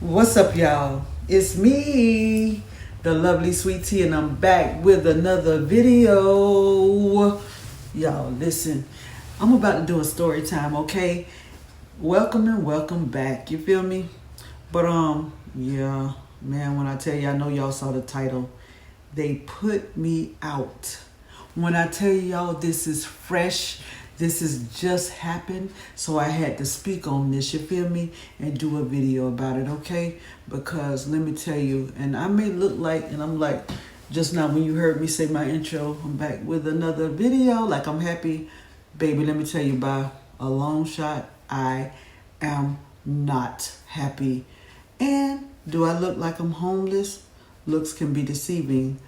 What's up, y'all? It's me, the lovely Sweet Tea, and I'm back with another video. Y'all, listen, I'm about to do a story time, okay? Welcome and welcome back. You feel me? But yeah, man, when I tell you, I know y'all saw the title. They put me out. When I tell y'all this is fresh, this has just happened, so I had to speak on this, you feel me, and do a video about it, okay? Because let me tell you, and I may look like, and I'm like, just now when you heard me say my intro, I'm back with another video, like I'm happy. Baby, let me tell you, by a long shot, I am not happy. And do I look like I'm homeless? Looks can be deceiving.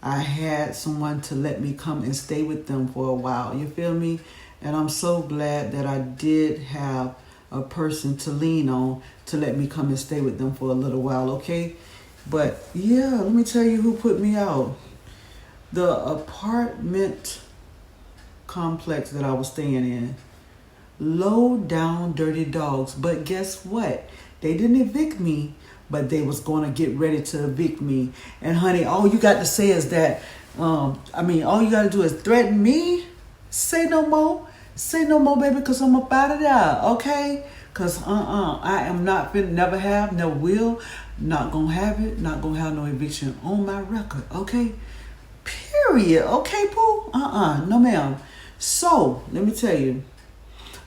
I had someone to let me come and stay with them for a while, you feel me? And I'm so glad that I did have a person to lean on to let me come and stay with them for a little while, okay? But yeah, let me tell you who put me out. The apartment complex that I was staying in. Low down dirty dogs. But guess what? They didn't evict me, but they was going to get ready to evict me. And honey, all you got to say is that, all you got to do is threaten me. Say no more. Say no more, baby, because I'm about it out, okay? Because, I am not finna, never have, never will, not gonna have it, not gonna have no eviction on my record, okay? Period, okay, Pooh? No ma'am. So, let me tell you,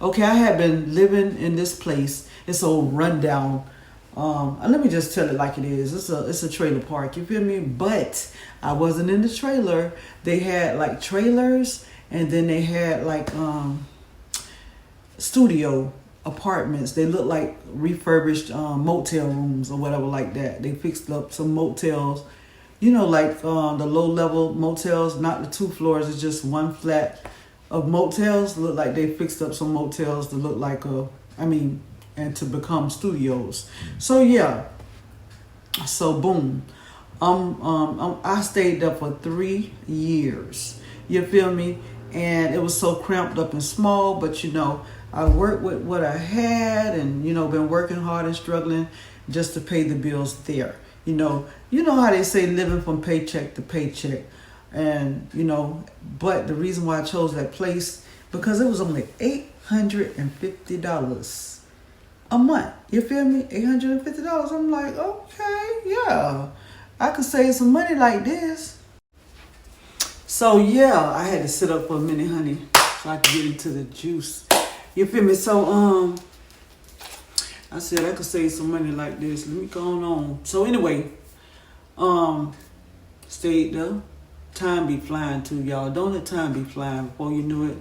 okay, I have been living in this place. It's old rundown. Let me just tell it like it is. It's a trailer park, you feel me? But I wasn't in the trailer. They had like trailers, and then they had like studio apartments. They look like refurbished motel rooms or whatever like that. They fixed up some motels, you know, like the low level motels, not the 2 floors. It's just one flat of motels. Look like they fixed up some motels to look like and to become studios. So yeah. So boom. I stayed there for 3 years. You feel me? And it was so cramped up and small, but you know, I worked with what I had and, you know, been working hard and struggling just to pay the bills there. You know how they say living from paycheck to paycheck. And, you know, but the reason why I chose that place, because it was only $850 a month. You feel me? $850. I'm like, okay, yeah, I could save some money like this. So yeah, I had to sit up for a minute, honey, so I could get into the juice. You feel me? So I said I could save some money like this. Let me go on. So anyway, stayed there. Time be flying too, y'all. Don't let time be flying. Before you knew it,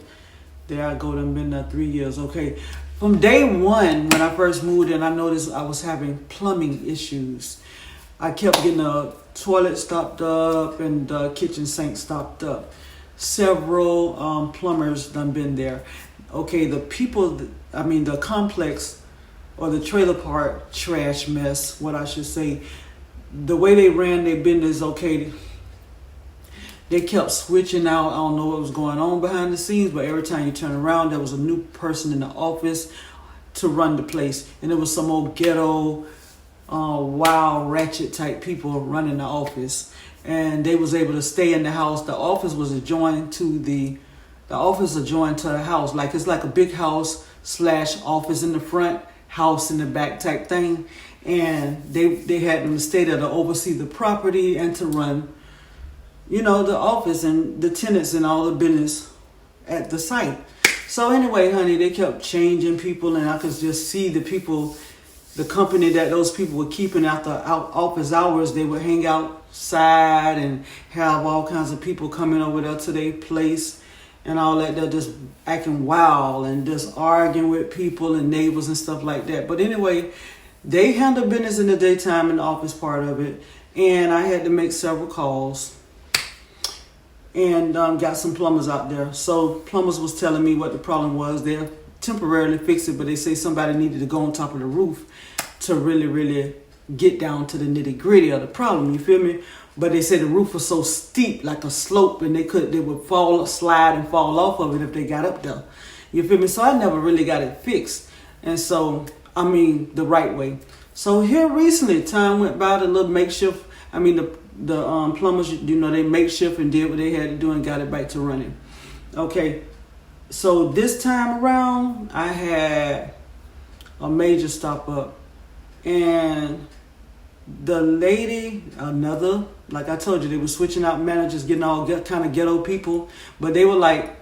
there I go. Done been there 3 years. Okay. From day one, when I first moved in, I noticed I was having plumbing issues. I kept getting the toilet stopped up and the kitchen sink stopped up. Several plumbers done been there. Okay, the complex or the trailer park trash mess, what I should say, the way they ran their business, okay, they kept switching out. I don't know what was going on behind the scenes, but every time you turn around, there was a new person in the office to run the place. And it was some old ghetto, wild, ratchet type people running the office. And they was able to stay in the house. The office was adjoined to the house. Like it's like a big house / office in the front, house in the back type thing. And they had them to stay there to oversee the property and to run, you know, the office and the tenants and all the business at the site. So anyway, honey, they kept changing people, and I could just see the people, the company that those people were keeping after office hours. They would hang outside and have all kinds of people coming over there to their place and all that. They're just acting wild and just arguing with people and neighbors and stuff like that. But anyway, they handle business in the daytime in the office part of it. And I had to make several calls. And got some plumbers out there. So plumbers was telling me what the problem was. They'll temporarily fix it, but they say somebody needed to go on top of the roof to really, really get down to the nitty gritty of the problem. You feel me? But they said the roof was so steep, like a slope, and they would slide and fall off of it if they got up there. You feel me? So I never really got it fixed. And so, the right way. So here recently, time went by, the little makeshift, the plumbers, they makeshift and did what they had to do and got it back to running. Okay, so this time around, I had a major stop up. And the lady, like I told you, they were switching out managers, getting all kind of ghetto people. But they were like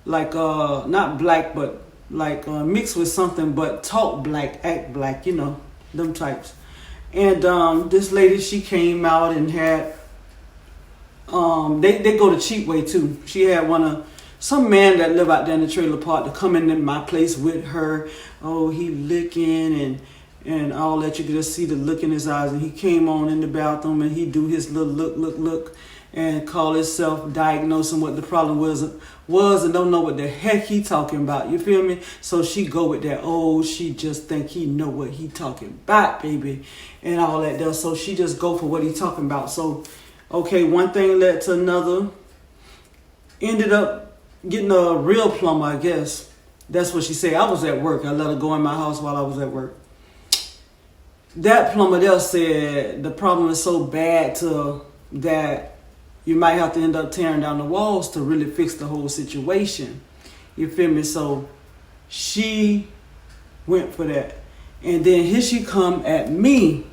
not black, but like mixed with something, but talk black, act black, them types. And this lady, she came out and had, they go the cheap way too. She had some man that live out there in the trailer park to come into my place with her. Oh, he licking and all that. You could just see the look in his eyes. And he came on in the bathroom and he do his little look and call himself diagnosing what the problem was and don't know what the heck he talking about. You feel me? So she go with that. Oh, she just think he know what he talking about, baby, and all that there. So she just go for what he talking about. So, okay, one thing led to another. Ended up getting a real plumber, I guess. That's what she said. I was at work. I let her go in my house while I was at work. That plumber there said the problem is so bad that you might have to end up tearing down the walls to really fix the whole situation. You feel me? So she went for that. And then here she come at me.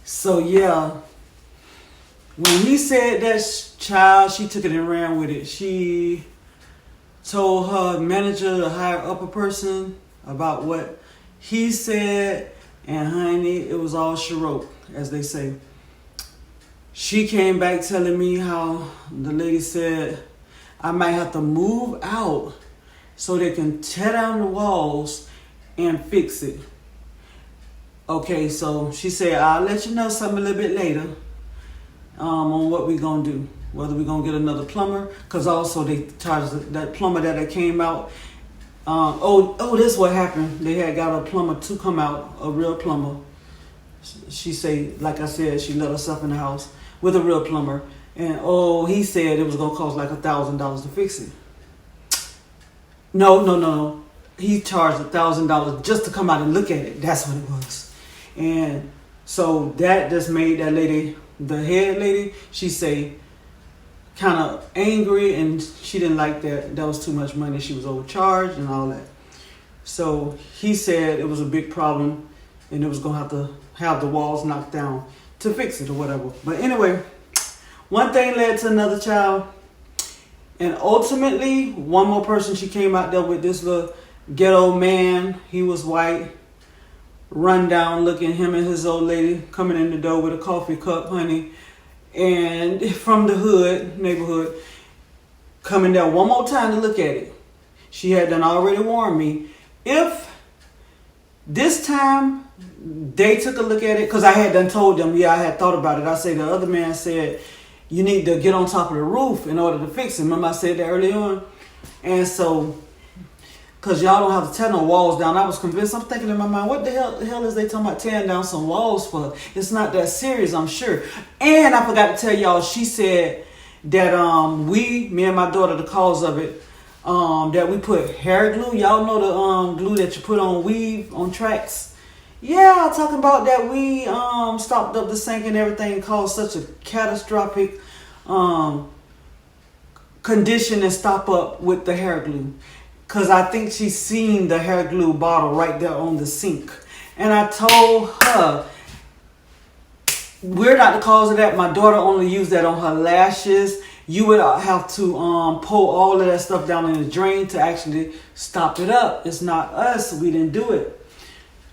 So yeah, when he said that, child, she took it and ran with it. She told her manager, the higher upper person, about what he said. And honey, it was all charade, as they say. She came back telling me how the lady said I might have to move out so they can tear down the walls and fix it. Okay, so she said, I'll let you know something a little bit later on what we gonna do. Whether we gonna get another plumber, because also they charged that plumber that came out. This what happened. They had got a plumber to come out, a real plumber. She say, like I said, she let herself in the house with a real plumber. And he said it was gonna cost like $1,000 to fix it. No. He charged $1,000 just to come out and look at it. That's what it was. And so that just made that lady, the head lady, she say, kind of angry, and she didn't like that. That was too much money. She was overcharged and all that. So he said it was a big problem and it was going to have the walls knocked down to fix it or whatever. But anyway, one thing led to another, child. And ultimately, one more person, she came out there with this little ghetto man. He was white, run down looking, him and his old lady coming in the door with a coffee cup, honey. And from the neighborhood, coming there one more time to look at it. She had done already warned me. If this time they took a look at it, because I had done told them, I had thought about it. I said, the other man said, you need to get on top of the roof in order to fix it. Remember I said that early on? And so, because y'all don't have to tear no walls down, I was convinced. I'm thinking in my mind, what the hell is they talking about tearing down some walls for? It's not that serious, I'm sure. And I forgot to tell y'all, she said that me and my daughter, the cause of it, that we put hair glue. Y'all know the glue that you put on weave, on tracks? Yeah, talking about that we stopped up the sink and everything, caused such a catastrophic condition and stop up with the hair glue. Because I think she seen the hair glue bottle right there on the sink. And I told her, we're not the cause of that. My daughter only used that on her lashes. You would have to pull all of that stuff down in the drain to actually stop it up. It's not us. We didn't do it.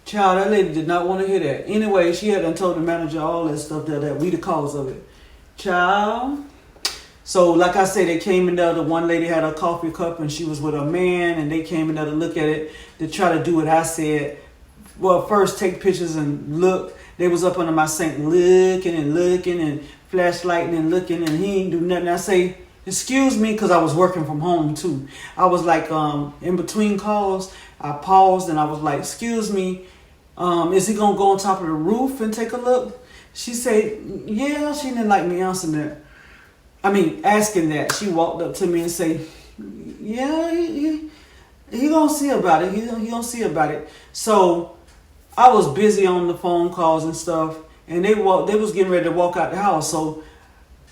Child, that lady did not want to hear that. Anyway, she had done told the manager all that stuff there, that we the cause of it. Child. So, like I said, they came in there. The one lady had a coffee cup and she was with a man, and they came in there to look at it to try to do what I said. Well, first take pictures and look. They was up under my sink looking and flashlighting and looking, and he ain't do nothing. I say, excuse me, because I was working from home too. I was like, in between calls, I paused and I was like, excuse me, is he gonna go on top of the roof and take a look? She said, yeah. She didn't like me answering that. Asking that. She walked up to me and say, yeah, he gonna see about it. He gonna see about it. So I was busy on the phone calls and stuff, and they was getting ready to walk out the house. So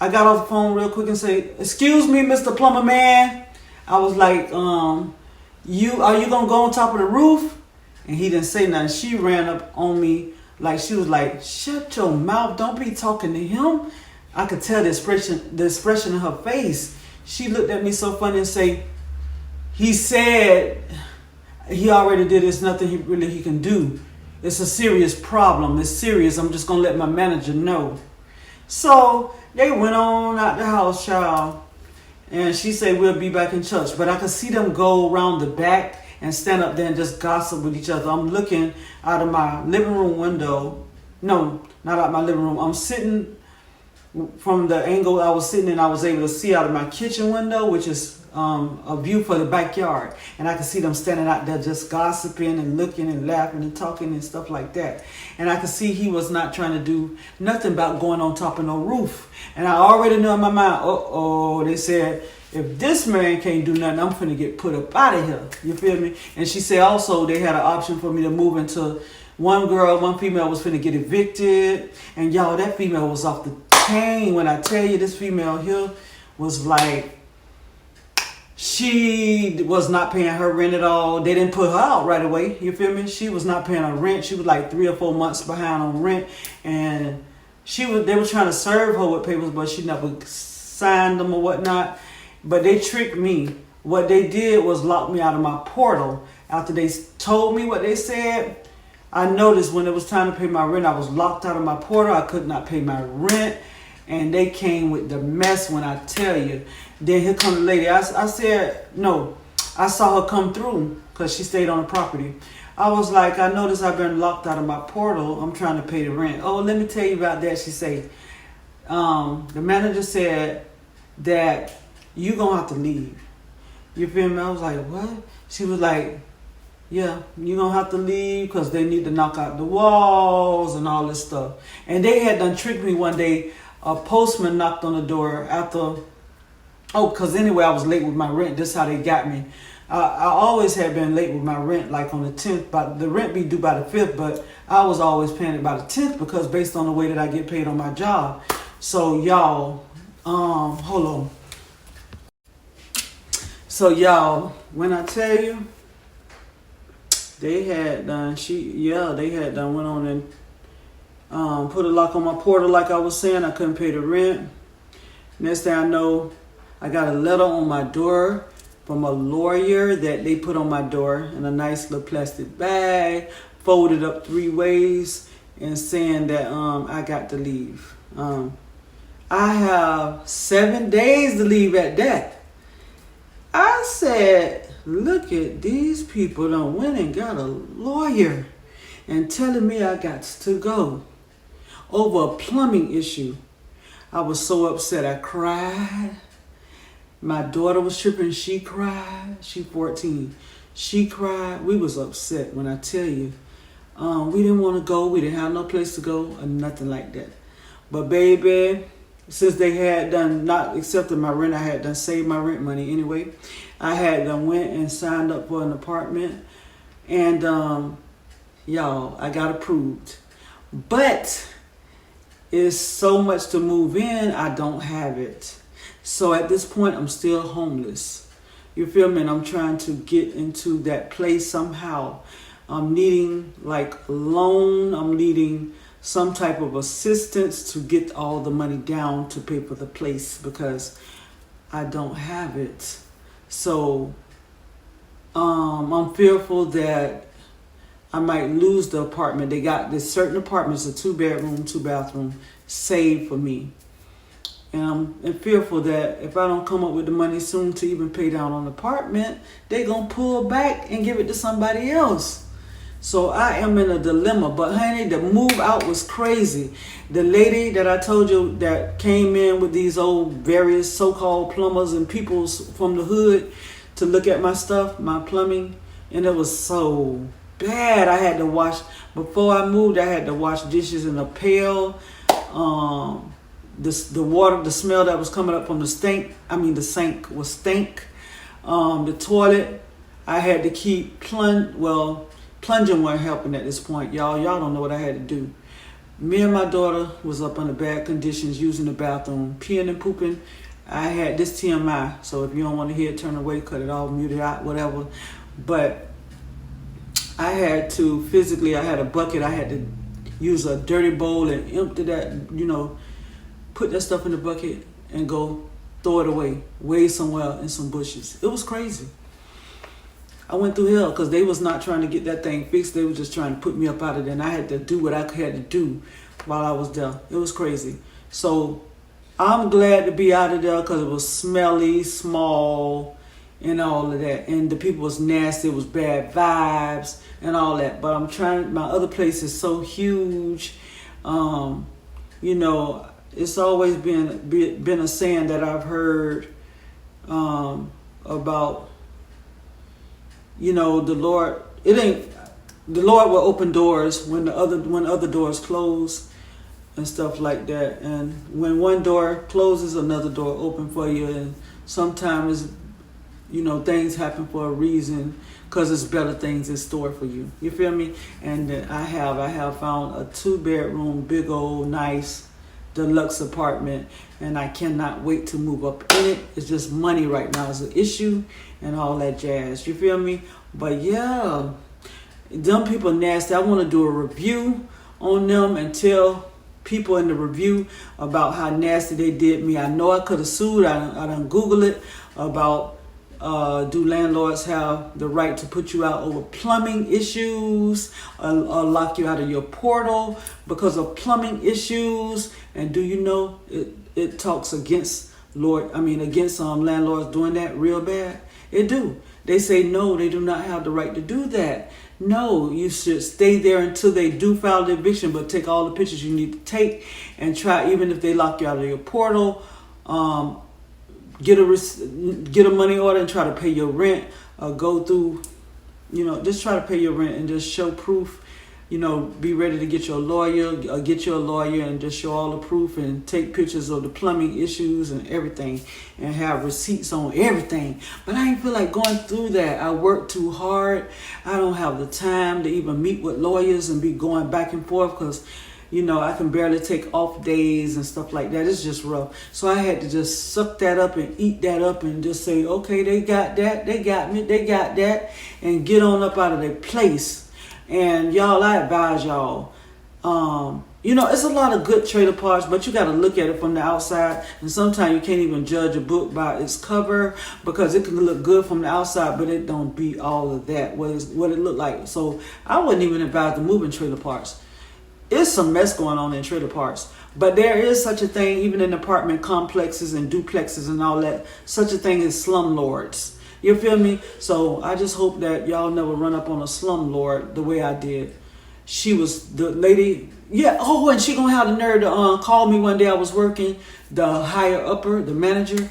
I got off the phone real quick and say, "Excuse me, Mr. Plumber Man." I was like, "You are you gonna go on top of the roof?" And he didn't say nothing. She ran up on me like she was like, "Shut your mouth! Don't be talking to him." I could tell the expression in her face. She looked at me so funny and say, "He said he already did. There's nothing he can do. It's a serious problem. It's serious. I'm just gonna let my manager know." So they went on out the house, child, and she said we'll be back in church. But I could see them go around the back and stand up there and just gossip with each other. I'm looking out of my living room window. No, not out my living room. I'm sitting from the angle I was sitting in. I was able to see out of my kitchen window, which is a view for the backyard, and I could see them standing out there just gossiping and looking and laughing and talking and stuff like that. And I could see he was not trying to do nothing about going on top of no roof. And I already knew in my mind, they said, if this man can't do nothing, I'm finna get put up out of here. You feel me? And she said also they had an option for me to move into one female was finna get evicted. And y'all, that female was off the chain. When I tell you, this female here was like, she was not paying her rent at all. They didn't put her out right away. You feel me? She was not paying her rent. She was like 3 or 4 months behind on rent. And they were trying to serve her with papers, but she never signed them or whatnot. But they tricked me. What they did was lock me out of my portal. After they told me what they said, I noticed when it was time to pay my rent, I was locked out of my portal. I could not pay my rent. And they came with the mess when I tell you. Then here come the lady. I said, no. I saw her come through because she stayed on the property. I was like, I noticed I've been locked out of my portal. I'm trying to pay the rent. Oh, let me tell you about that. She said, the manager said that you're going to have to leave. You feel me? I was like, what? She was like, yeah, you're going to have to leave because they need to knock out the walls and all this stuff. And they had done tricked me one day. A postman knocked on the door because anyway, I was late with my rent. This is how they got me. I always had been late with my rent, like on the 10th. But the rent be due by the 5th, but I was always paying it by the 10th because based on the way that I get paid on my job. So y'all, hold on. So y'all, when I tell you, they had done, went on and put a lock on my portal. Like I was saying, I couldn't pay the rent. Next thing I know, I got a letter on my door from a lawyer that they put on my door in a nice little plastic bag, folded up 3 ways, and saying that I got to leave. I have 7 days to leave at that. I said, look at these people done went and got a lawyer and telling me I got to go over a plumbing issue. I was so upset. I cried. My daughter was tripping. She cried. She 14. She cried. We was upset when I tell you. We didn't want to go. We didn't have no place to go or nothing like that. But baby, since they had done not accepted my rent, I had done saved my rent money anyway. I had done went and signed up for an apartment. And y'all, I got approved. But it's so much to move in, I don't have it. So at this point, I'm still homeless. You feel me? And I'm trying to get into that place somehow. I'm needing like a loan. I'm needing some type of assistance to get all the money down to pay for the place because I don't have it. So I'm fearful that I might lose the apartment. They got this certain apartments, a 2-bedroom, 2-bathroom, saved for me. And I'm fearful that if I don't come up with the money soon to even pay down on the apartment, they're going to pull back and give it to somebody else. So I am in a dilemma. But honey, the move out was crazy. The lady that I told you that came in with these old various so-called plumbers and peoples from the hood to look at my stuff, my plumbing, and it was so bad. I had to wash, before I moved, I had to wash dishes in a pail. The water, the smell that was coming up from the sink was stink. The toilet, I had to keep Plunging wasn't helping at this point, y'all. Y'all don't know what I had to do. Me and my daughter was up under bad conditions using the bathroom, peeing and pooping. I had this TMI, so if you don't want to hear it, turn away, cut it off, mute it out, whatever. But I had to physically, I had a bucket, I had to use a dirty bowl and empty that, put that stuff in the bucket and go throw it away, way somewhere in some bushes. It was crazy. I went through hell because they was not trying to get that thing fixed. They were just trying to put me up out of there, and I had to do what I had to do while I was there. It was crazy. So I'm glad to be out of there because it was smelly, small, and all of that. And the people was nasty. It was bad vibes and all that. But I'm trying. My other place is so huge. It's always been a saying that I've heard about. The Lord. The Lord will open doors when other doors close and stuff like that. And when one door closes, another door open for you. And sometimes, things happen for a reason because it's better things in store for you. You feel me? And I have found a 2-bedroom, big old, nice, deluxe apartment, and I cannot wait to move up in it. It's just money right now is an issue and all that jazz. You feel me? But yeah, them people nasty. I want to do a review on them and tell people in the review about how nasty they did me. I know I could have sued. I done Google it about do landlords have the right to put you out over plumbing issues or lock you out of your portal because of plumbing issues? And do you know it talks against landlords doing that real bad? It do. They say no, they do not have the right to do that. No, you should stay there until they do file the eviction, but take all the pictures you need to take and try, even if they lock you out of your portal, get a money order and try to pay your rent, go through, just try to pay your rent and just show proof, be ready to get your lawyer, get your lawyer and just show all the proof and take pictures of the plumbing issues and everything and have receipts on everything. But I ain't feel like going through that. I work too hard. I don't have the time to even meet with lawyers and be going back and forth because I can barely take off days and stuff like that. It's just rough. So I had to just suck that up and eat that up and just say, okay, they got that. They got me. They got that. And get on up out of their place. And y'all, I advise y'all, it's a lot of good trailer parks, but you got to look at it from the outside. And sometimes you can't even judge a book by its cover because it can look good from the outside, but it don't beat all of that, what it looked like. So I wouldn't even advise to move in trailer parks. It's some mess going on in trailer parks. But there is such a thing, even in apartment complexes and duplexes and all that, such a thing as slumlords. You feel me? So I just hope that y'all never run up on a slumlord the way I did. She was the lady. Yeah. Oh, and she gonna have the nerve to call me one day. I was working, the higher upper, the manager.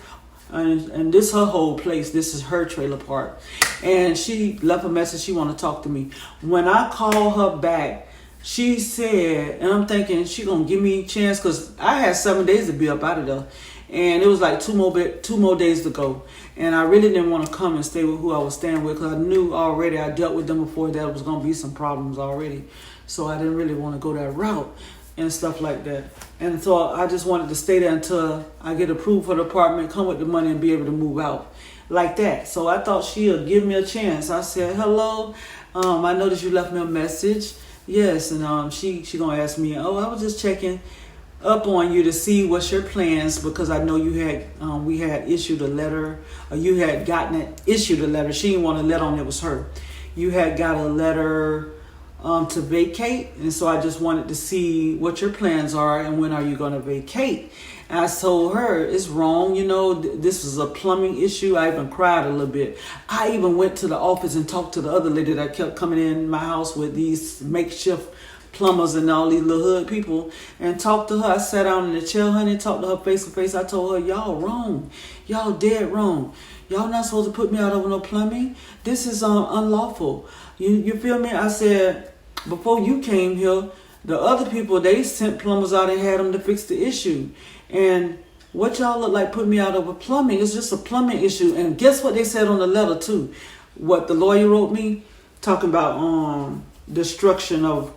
And this her whole place. This is her trailer park. And she left a message. She want to talk to me. When I call her back, she said, and I'm thinking she gonna give me a chance because I had 7 days to be up out of there. And it was like two more days to go. And I really didn't want to come and stay with who I was staying with because I knew already, I dealt with them before, that was going to be some problems already. So I didn't really want to go that route and stuff like that. And so I just wanted to stay there until I get approved for the apartment, come with the money and be able to move out like that. So I thought she'll give me a chance. I said, hello, I noticed you left me a message. Yes, and she going to ask me, I was just checking up on you to see what's your plans because I know you had we had issued a letter, or you had issued a letter. She didn't want to let on it was her. You had got a letter to vacate, and so I just wanted to see what your plans are and when are you going to vacate. And I told her it's wrong, this is a plumbing issue. I even cried a little bit. I even went to the office and talked to the other lady that kept coming in my house with these makeshift plumbers and all these little hood people and talked to her. I sat down in the chair, honey, talked to her face to face. I told her, y'all wrong. Y'all dead wrong. Y'all not supposed to put me out over no plumbing. This is unlawful. You feel me? I said, before you came here, the other people, they sent plumbers out and had them to fix the issue. And what y'all look like putting me out over plumbing? It's just a plumbing issue. And guess what they said on the letter too? What the lawyer wrote me? talking about destruction of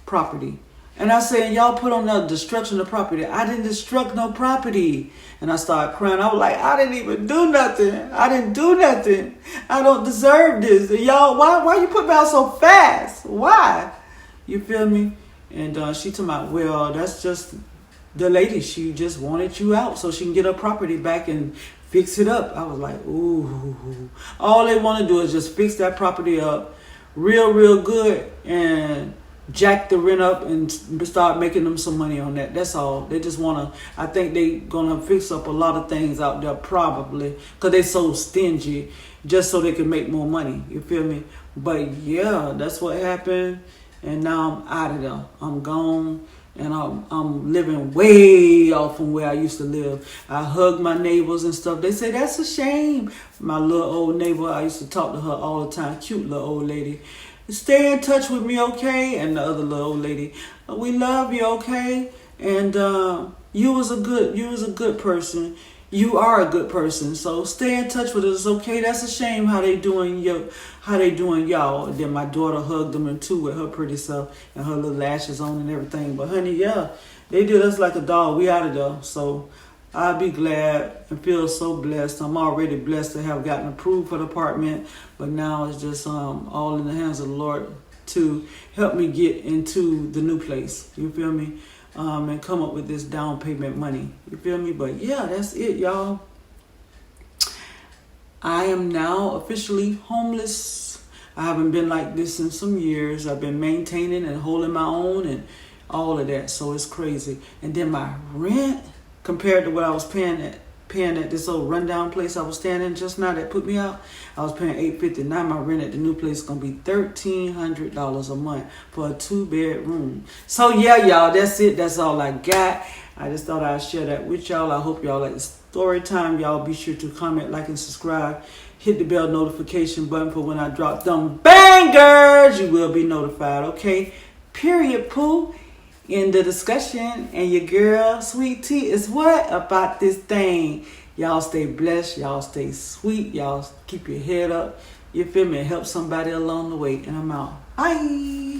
property. And I said, y'all put on the destruction of property. I didn't destruct no property. And I started crying. I was like, I didn't even do nothing. I didn't do nothing. I don't deserve this. And y'all, why you put me out so fast? Why? You feel me? And she told me, well, that's just the lady. She just wanted you out so she can get her property back and fix it up. I was like, ooh. All they want to do is just fix that property up real good and jack the rent up and start making them some money on that. That's all. They just want to, I think they going to fix up a lot of things out there probably because they so stingy just so they can make more money. You feel me? But yeah, that's what happened. And now I'm out of there. I'm gone. And I'm living way off from where I used to live. I hug my neighbors and stuff. They say, that's a shame. My little old neighbor, I used to talk to her all the time. Cute little old lady. Stay in touch with me, okay? And the other little old lady, we love you, okay? And you was a good person. You are a good person. So stay in touch with us, okay? That's a shame how they doing y'all. And then my daughter hugged them and too with her pretty self and her little lashes on and everything. But honey, yeah, they did us like a dog. We out of there. So I'll be glad and feel so blessed. I'm already blessed to have gotten approved for the apartment, but now it's just all in the hands of the Lord to help me get into the new place. You feel me? And come up with this down payment money. You feel me? But yeah, that's it, y'all. I am now officially homeless. I haven't been like this in some years. I've been maintaining and holding my own and all of that. So it's crazy. And then my rent, compared to what I was paying at this old rundown place I was staying in just now that put me out, I was paying $850. Now my rent at the new place is gonna be $1,300 a month for a 2-bedroom. So yeah, y'all, that's it. That's all I got. I just thought I'd share that with y'all. I hope y'all like the story time. Y'all be sure to comment, like, and subscribe. Hit the bell notification button for when I drop them bangers. You will be notified, okay? Period, poo. In the discussion, and your girl Sweet Tea is what about this thing. Y'all stay blessed, y'all stay sweet, y'all keep your head up, you feel me, and help somebody along the way. And I'm out. Bye.